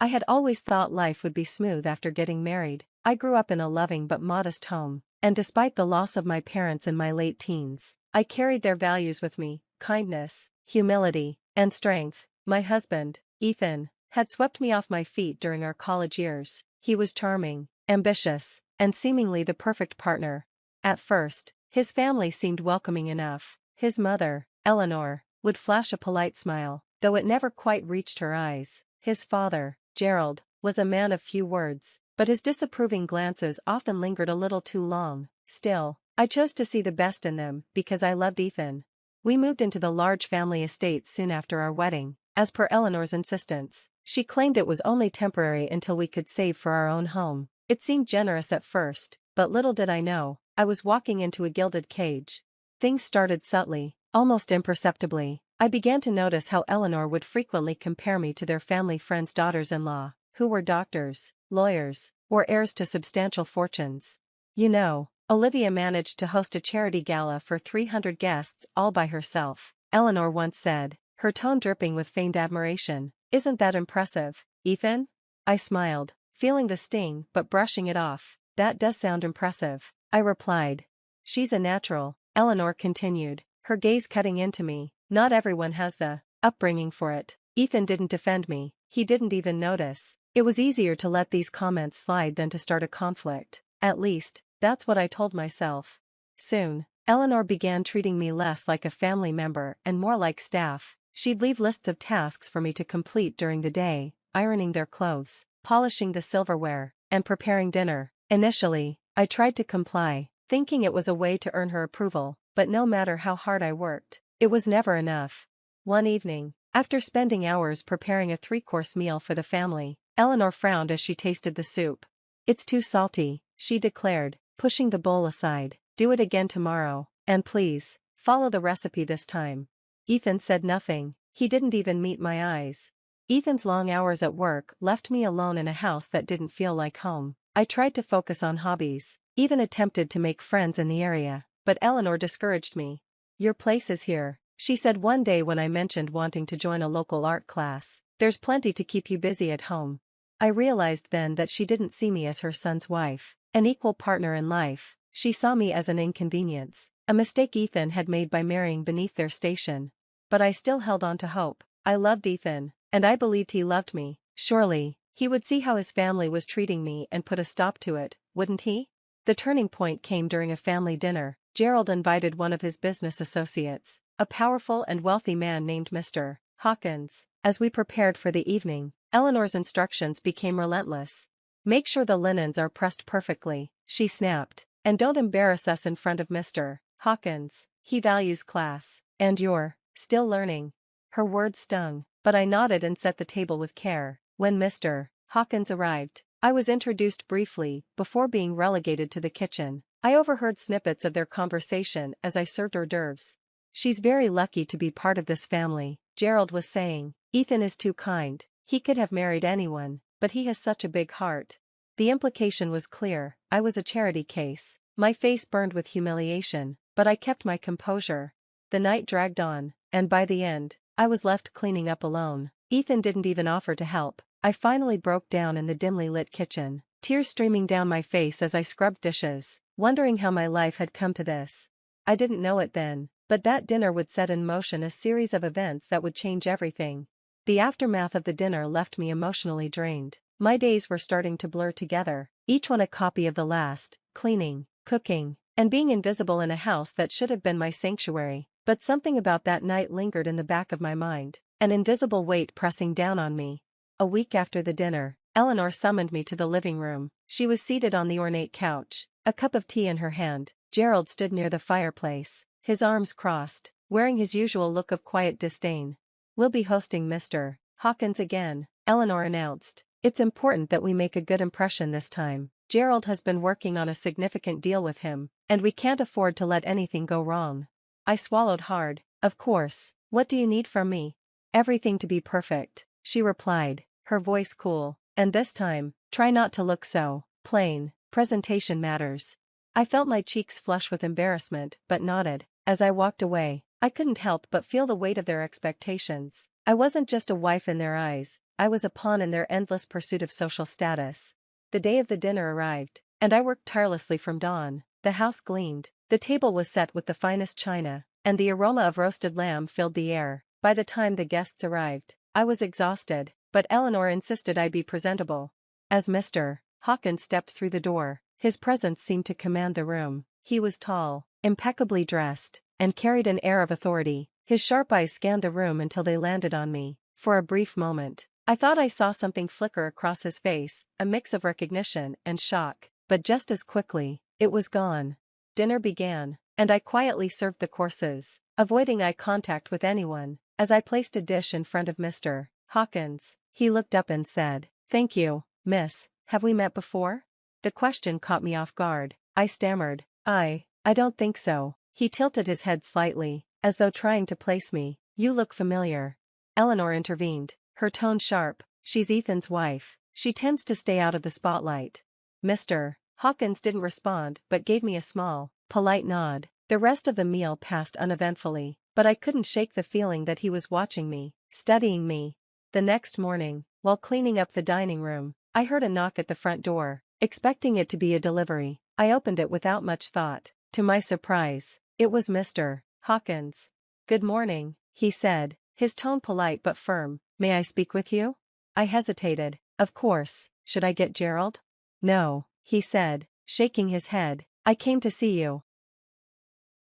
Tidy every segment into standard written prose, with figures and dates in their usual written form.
I had always thought life would be smooth after getting married. I grew up in a loving but modest home, and despite the loss of my parents in my late teens, I carried their values with me: kindness, humility, and strength. My husband, Ethan, had swept me off my feet during our college years. He was charming, ambitious, and seemingly the perfect partner. At first, his family seemed welcoming enough. His mother, Eleanor, would flash a polite smile, though it never quite reached her eyes. His father, Gerald, was a man of few words, but his disapproving glances often lingered a little too long. Still, I chose to see the best in them because I loved Ethan. We moved into the large family estate soon after our wedding, as per Eleanor's insistence. She claimed it was only temporary until we could save for our own home. It seemed generous at first, but little did I know, I was walking into a gilded cage. Things started subtly, almost imperceptibly. I began to notice how Eleanor would frequently compare me to their family friends' daughters-in-law, who were doctors, lawyers, or heirs to substantial fortunes. You know, Olivia managed to host a charity gala for 300 guests all by herself, Eleanor once said, her tone dripping with feigned admiration. Isn't that impressive, Ethan? I smiled, feeling the sting but brushing it off. That does sound impressive, I replied. She's a natural, Eleanor continued, her gaze cutting into me. Not everyone has the upbringing for it. Ethan didn't defend me, he didn't even notice. It was easier to let these comments slide than to start a conflict. At least, that's what I told myself. Soon, Eleanor began treating me less like a family member and more like staff. She'd leave lists of tasks for me to complete during the day, ironing their clothes, polishing the silverware, and preparing dinner. Initially, I tried to comply, thinking it was a way to earn her approval, but no matter how hard I worked, it was never enough. One evening, after spending hours preparing a 3-course meal for the family, Eleanor frowned as she tasted the soup. It's too salty, she declared, pushing the bowl aside. Do it again tomorrow, and please, follow the recipe this time. Ethan said nothing, he didn't even meet my eyes. Ethan's long hours at work left me alone in a house that didn't feel like home. I tried to focus on hobbies, even attempted to make friends in the area, but Eleanor discouraged me. Your place is here, she said one day when I mentioned wanting to join a local art class. There's plenty to keep you busy at home. I realized then that she didn't see me as her son's wife, an equal partner in life. She saw me as an inconvenience, a mistake Ethan had made by marrying beneath their station. But I still held on to hope. I loved Ethan, and I believed he loved me. Surely, he would see how his family was treating me and put a stop to it, wouldn't he? The turning point came during a family dinner. Gerald invited one of his business associates, a powerful and wealthy man named Mr. Hawkins. As we prepared for the evening, Eleanor's instructions became relentless. Make sure the linens are pressed perfectly, she snapped, and don't embarrass us in front of Mr. Hawkins. He values class, and you're still learning. Her words stung, but I nodded and set the table with care. When Mr. Hawkins arrived, I was introduced briefly before being relegated to the kitchen. I overheard snippets of their conversation as I served hors d'oeuvres. She's very lucky to be part of this family, Gerald was saying. Ethan is too kind. He could have married anyone, but he has such a big heart. The implication was clear. I was a charity case. My face burned with humiliation, but I kept my composure. The night dragged on, and by the end, I was left cleaning up alone. Ethan didn't even offer to help. I finally broke down in the dimly lit kitchen, tears streaming down my face as I scrubbed dishes, wondering how my life had come to this. I didn't know it then, but that dinner would set in motion a series of events that would change everything. The aftermath of the dinner left me emotionally drained. My days were starting to blur together, each one a copy of the last: cleaning, cooking, and being invisible in a house that should have been my sanctuary. But something about that night lingered in the back of my mind, an invisible weight pressing down on me. A week after the dinner, Eleanor summoned me to the living room. She was seated on the ornate couch, a cup of tea in her hand. Gerald stood near the fireplace, his arms crossed, wearing his usual look of quiet disdain. We'll be hosting Mr. Hawkins again, Eleanor announced. It's important that we make a good impression this time. Gerald has been working on a significant deal with him, and we can't afford to let anything go wrong. I swallowed hard. Of course, what do you need from me? Everything to be perfect, she replied, her voice cool. And this time, try not to look so plain. Presentation matters. I felt my cheeks flush with embarrassment, but nodded. As I walked away, I couldn't help but feel the weight of their expectations. I wasn't just a wife in their eyes, I was a pawn in their endless pursuit of social status. The day of the dinner arrived, and I worked tirelessly from dawn. The house gleamed, the table was set with the finest china, and the aroma of roasted lamb filled the air. By the time the guests arrived, I was exhausted, but Eleanor insisted I be presentable. As Mr. Hawkins stepped through the door, his presence seemed to command the room. He was tall, impeccably dressed, and carried an air of authority. His sharp eyes scanned the room until they landed on me. For a brief moment, I thought I saw something flicker across his face, a mix of recognition and shock, but just as quickly, it was gone. Dinner began, and I quietly served the courses, avoiding eye contact with anyone. As I placed a dish in front of Mr. Hawkins, he looked up and said, "Thank you, miss. Have we met before?" The question caught me off guard. I stammered, I don't think so." He tilted his head slightly, as though trying to place me. "You look familiar." Eleanor intervened, her tone sharp. "She's Ethan's wife. She tends to stay out of the spotlight." Mr. Hawkins didn't respond but gave me a small, polite nod. The rest of the meal passed uneventfully, but I couldn't shake the feeling that he was watching me, studying me. The next morning, while cleaning up the dining room, I heard a knock at the front door, expecting it to be a delivery. I opened it without much thought. To my surprise, it was Mr. Hawkins. "Good morning," he said, his tone polite but firm. "May I speak with you?" I hesitated. "Of course, should I get Gerald?" "No," he said, shaking his head. "I came to see you."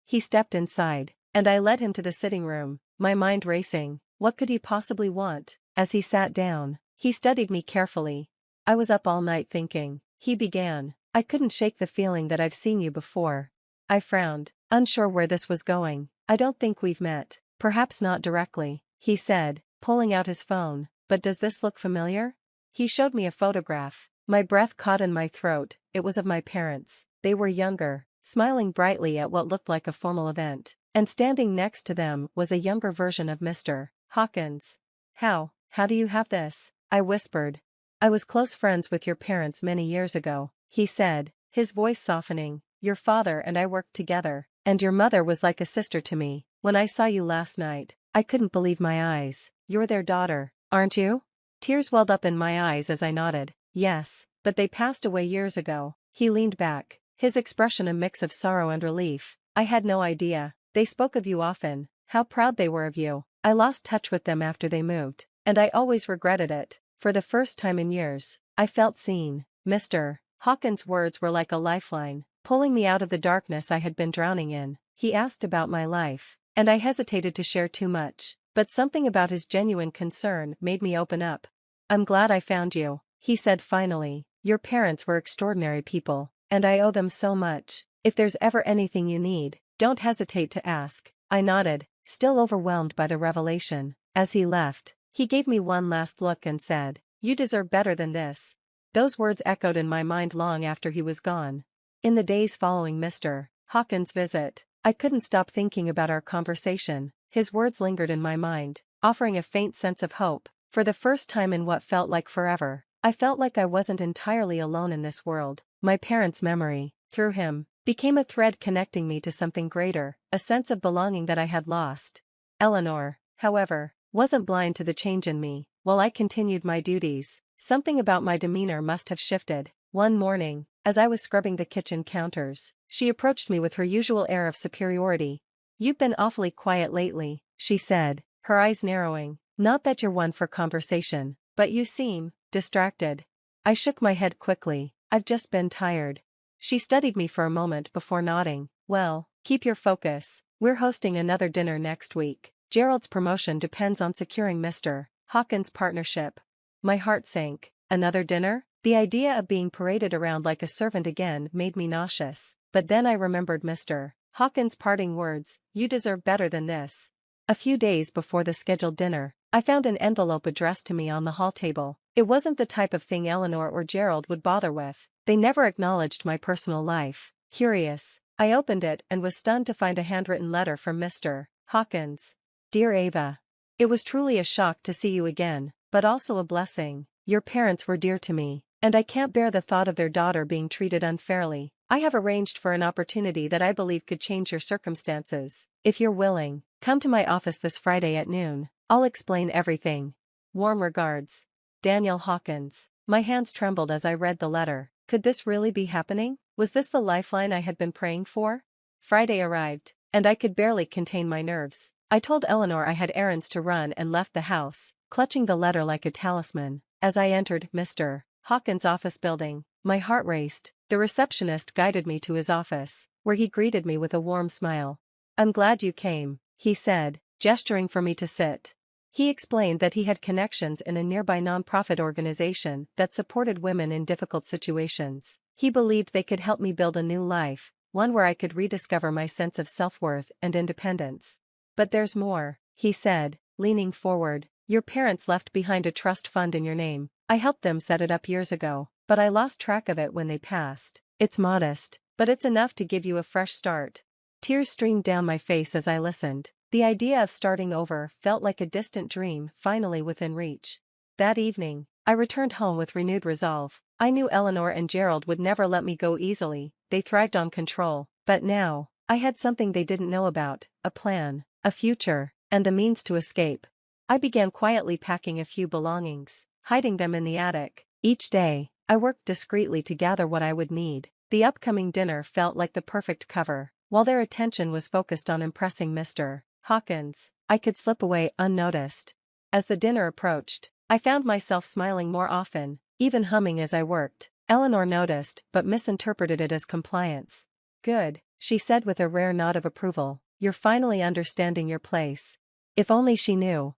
He stepped inside, and I led him to the sitting room, my mind racing. What could he possibly want? As he sat down, he studied me carefully. "I was up all night thinking," he began. "I couldn't shake the feeling that I've seen you before." I frowned, unsure where this was going. "I don't think we've met." "Perhaps not directly," he said, pulling out his phone. "But does this look familiar?" He showed me a photograph. My breath caught in my throat. It was of my parents. They were younger, smiling brightly at what looked like a formal event, and standing next to them was a younger version of Mr. Hawkins. How do you have this?" I whispered. "I was close friends with your parents many years ago," he said, his voice softening. "Your father and I worked together, and your mother was like a sister to me. When I saw you last night, I couldn't believe my eyes." "You're their daughter, aren't you?" Tears welled up in my eyes as I nodded. "Yes, but they passed away years ago." He leaned back, his expression a mix of sorrow and relief. "I had no idea. They spoke of you often, how proud they were of you. I lost touch with them after they moved, and I always regretted it." For the first time in years, I felt seen. Mr. Hawkins' words were like a lifeline, pulling me out of the darkness I had been drowning in. He asked about my life, and I hesitated to share too much, but something about his genuine concern made me open up. "I'm glad I found you," he said finally. "Your parents were extraordinary people, and I owe them so much. If there's ever anything you need, don't hesitate to ask." I nodded, still overwhelmed by the revelation. As he left, he gave me one last look and said, "You deserve better than this." Those words echoed in my mind long after he was gone. In the days following Mr. Hawkins' visit, I couldn't stop thinking about our conversation. His words lingered in my mind, offering a faint sense of hope. For the first time in what felt like forever, I felt like I wasn't entirely alone in this world. My parents' memory, through him, became a thread connecting me to something greater, a sense of belonging that I had lost. Eleanor, however, wasn't blind to the change in me. While I continued my duties, something about my demeanor must have shifted. One morning, as I was scrubbing the kitchen counters, she approached me with her usual air of superiority. "You've been awfully quiet lately," she said, her eyes narrowing. "Not that you're one for conversation, but you seem distracted." I shook my head quickly. "I've just been tired." She studied me for a moment before nodding. "Well, keep your focus. We're hosting another dinner next week. Gerald's promotion depends on securing Mr. Hawkins' partnership." My heart sank. Another dinner? The idea of being paraded around like a servant again made me nauseous. But then I remembered Mr. Hawkins' parting words, "You deserve better than this." A few days before the scheduled dinner, I found an envelope addressed to me on the hall table. It wasn't the type of thing Eleanor or Gerald would bother with. They never acknowledged my personal life. Curious, I opened it and was stunned to find a handwritten letter from Mr. Hawkins. "Dear Ava. It was truly a shock to see you again, but also a blessing. Your parents were dear to me, and I can't bear the thought of their daughter being treated unfairly. I have arranged for an opportunity that I believe could change your circumstances. If you're willing, come to my office this Friday at noon. I'll explain everything." Warm regards. Daniel Hawkins. My hands trembled as I read the letter. Could this really be happening? Was this the lifeline I had been praying for? Friday arrived, and I could barely contain my nerves. I told Eleanor I had errands to run and left the house, clutching the letter like a talisman. As I entered Mr. Hawkins' office building, my heart raced. The receptionist guided me to his office, where he greeted me with a warm smile. "I'm glad you came," he said, gesturing for me to sit. He explained that he had connections in a nearby nonprofit organization that supported women in difficult situations. He believed they could help me build a new life, one where I could rediscover my sense of self-worth and independence. "But there's more," he said, leaning forward. "Your parents left behind a trust fund in your name. I helped them set it up years ago, but I lost track of it when they passed. It's modest, but it's enough to give you a fresh start." Tears streamed down my face as I listened. The idea of starting over felt like a distant dream finally within reach. That evening, I returned home with renewed resolve. I knew Eleanor and Gerald would never let me go easily, they thrived on control, but now, I had something they didn't know about, a plan, a future, and the means to escape. I began quietly packing a few belongings, hiding them in the attic. Each day, I worked discreetly to gather what I would need. The upcoming dinner felt like the perfect cover. While their attention was focused on impressing Mr. Hawkins, I could slip away unnoticed. As the dinner approached, I found myself smiling more often, even humming as I worked. Eleanor noticed, but misinterpreted it as compliance. "Good," she said with a rare nod of approval. "You're finally understanding your place." If only she knew.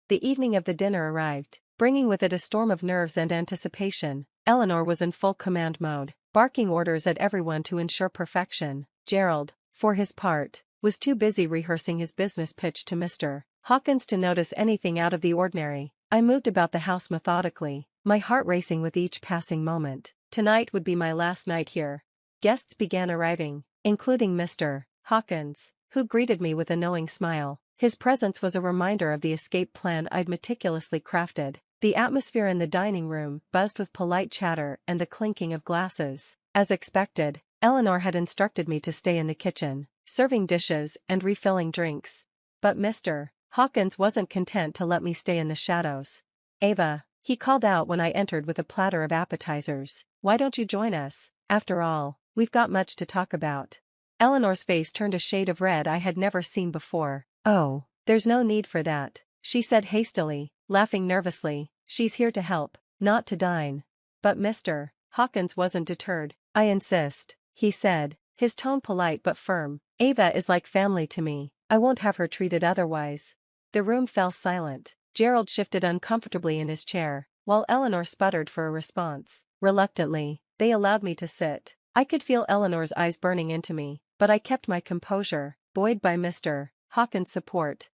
The evening of the dinner arrived, bringing with it a storm of nerves and anticipation. Eleanor was in full command mode, barking orders at everyone to ensure perfection. Gerald, for his part, was too busy rehearsing his business pitch to Mr. Hawkins to notice anything out of the ordinary. I moved about the house methodically, my heart racing with each passing moment. Tonight would be my last night here. Guests began arriving, including Mr. Hawkins, who greeted me with a knowing smile. His presence was a reminder of the escape plan I'd meticulously crafted. The atmosphere in the dining room buzzed with polite chatter and the clinking of glasses. As expected, Eleanor had instructed me to stay in the kitchen, serving dishes and refilling drinks. But Mr. Hawkins wasn't content to let me stay in the shadows. "Ava," he called out when I entered with a platter of appetizers, "why don't you join us? After all, we've got much to talk about." Eleanor's face turned a shade of red I had never seen before. "Oh, there's no need for that," she said hastily, laughing nervously. "She's here to help, not to dine." But Mr. Hawkins wasn't deterred. "I insist," he said, his tone polite but firm. "Ava is like family to me. I won't have her treated otherwise." The room fell silent. Gerald shifted uncomfortably in his chair, while Eleanor sputtered for a response. Reluctantly, they allowed me to sit. I could feel Eleanor's eyes burning into me, but I kept my composure, buoyed by Mr. Hawkins' support.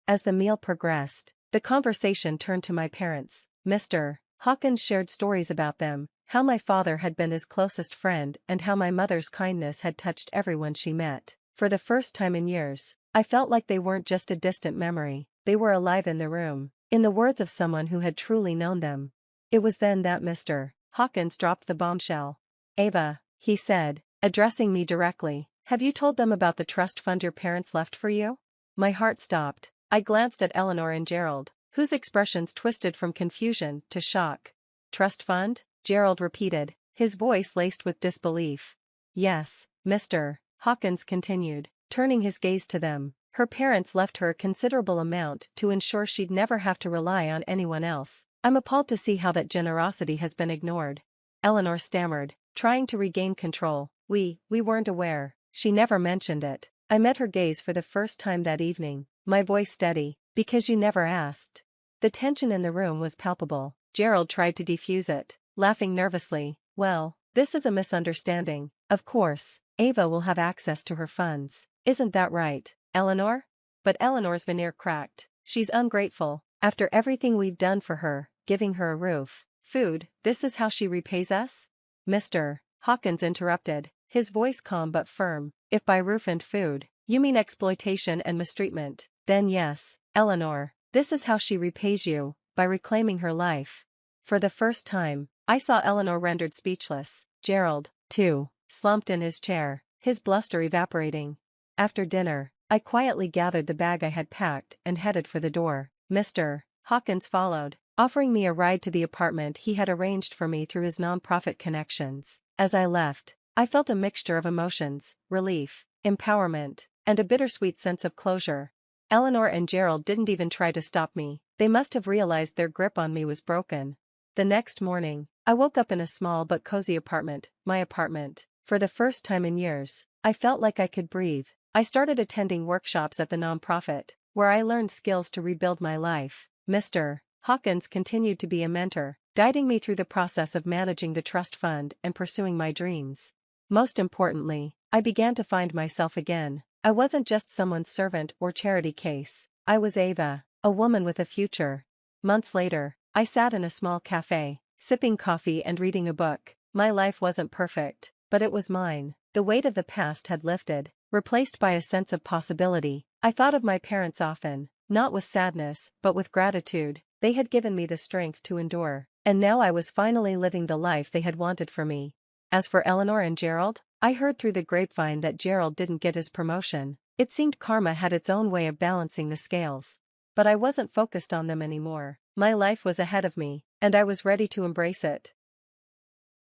As the meal progressed, the conversation turned to my parents. Mr. Hawkins shared stories about them, how my father had been his closest friend and how my mother's kindness had touched everyone she met. For the first time in years, I felt like they weren't just a distant memory, they were alive in the room, in the words of someone who had truly known them. It was then that Mr. Hawkins dropped the bombshell. "Ava," he said, addressing me directly, "have you told them about the trust fund your parents left for you?" My heart stopped. I glanced at Eleanor and Gerald, whose expressions twisted from confusion to shock. "Trust fund?" Gerald repeated, his voice laced with disbelief. "Yes," Mr. Hawkins continued, turning his gaze to them. "Her parents left her a considerable amount to ensure she'd never have to rely on anyone else. I'm appalled to see how that generosity has been ignored." Eleanor stammered, trying to regain control. We weren't aware. She never mentioned it." I met her gaze for the first time that evening, my voice steady. "Because you never asked." The tension in the room was palpable. Gerald tried to defuse it, laughing nervously. "Well, this is a misunderstanding. Of course, Ava will have access to her funds. Isn't that right, Eleanor?" But Eleanor's veneer cracked. "She's ungrateful. After everything we've done for her, giving her a roof, food, this is how she repays us?" Mr. Hawkins interrupted, his voice calm but firm. "If by roof and food, you mean exploitation and mistreatment, then yes, Eleanor, this is how she repays you, by reclaiming her life." For the first time, I saw Eleanor rendered speechless. Gerald, too, slumped in his chair, his bluster evaporating. After dinner, I quietly gathered the bag I had packed and headed for the door. Mr. Hawkins followed, offering me a ride to the apartment he had arranged for me through his nonprofit connections. As I left, I felt a mixture of emotions: relief, empowerment, and a bittersweet sense of closure. Eleanor and Gerald didn't even try to stop me. They must have realized their grip on me was broken. The next morning, I woke up in a small but cozy apartment, my apartment. For the first time in years, I felt like I could breathe. I started attending workshops at the nonprofit, where I learned skills to rebuild my life. Mr. Hawkins continued to be a mentor, guiding me through the process of managing the trust fund and pursuing my dreams. Most importantly, I began to find myself again. I wasn't just someone's servant or charity case. I was Ava, a woman with a future. Months later, I sat in a small cafe, sipping coffee and reading a book. My life wasn't perfect, but it was mine. The weight of the past had lifted, replaced by a sense of possibility. I thought of my parents often, not with sadness, but with gratitude. They had given me the strength to endure, and now I was finally living the life they had wanted for me. As for Eleanor and Gerald, I heard through the grapevine that Gerald didn't get his promotion. It seemed karma had its own way of balancing the scales. But I wasn't focused on them anymore. My life was ahead of me, and I was ready to embrace it.